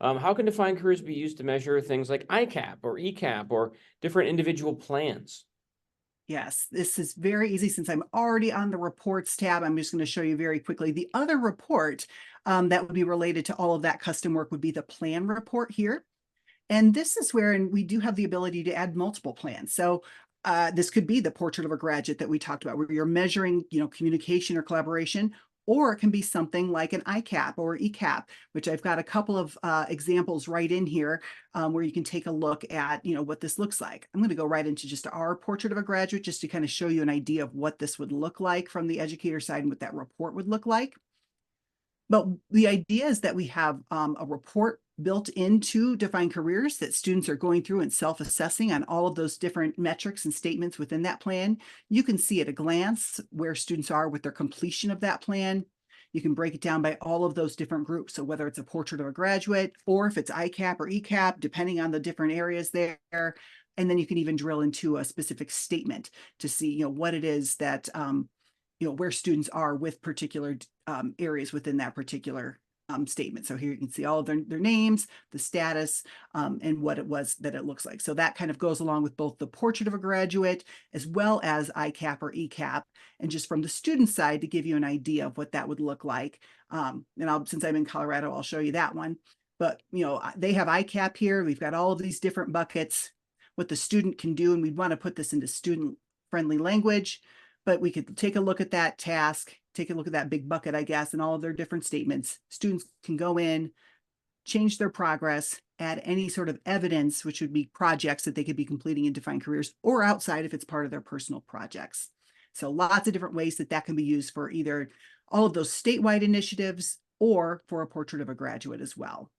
How can defined careers be used to measure things like ICAP or ECAP or different individual plans? Yes, this is very easy since I'm already on the reports tab. I'm just going to show you very quickly. The other report that would be related to all of that custom work would be the plan report here. And this is where, and we do have the ability to add multiple plans. So this could be the portrait of a graduate that we talked about, where you're measuring, communication or collaboration, or it can be something like an ICAP or ECAP, which I've got a couple of examples right in here where you can take a look at, what this looks like. I'm going to go right into just our portrait of a graduate just to kind of show you an idea of what this would look like from the educator side and what that report would look like. But the idea is that we have a report built into defined careers that students are going through and self-assessing on all of those different metrics and statements within that plan. You can see at a glance where students are with their completion of that plan. You can break it down by all of those different groups. So whether it's a portrait of a graduate or if it's ICAP or ECAP, depending on the different areas there. And then you can even drill into a specific statement to see, what it is that where students are with particular areas within that particular statement. So here you can see all of their names, the status, and what it was that it looks like. So that kind of goes along with both the portrait of a graduate as well as ICAP or ECAP. And just from the student side to give you an idea of what that would look like. Since I'm in Colorado, I'll show you that one. But, they have ICAP here. We've got all of these different buckets, what the student can do. And we'd want to put this into student-friendly language. But we could take a look at that task, take a look at that big bucket, I guess, and all of their different statements. Students can go in, change their progress, add any sort of evidence, which would be projects that they could be completing in defined careers or outside if it's part of their personal projects. So lots of different ways that can be used for either all of those statewide initiatives or for a portrait of a graduate as well.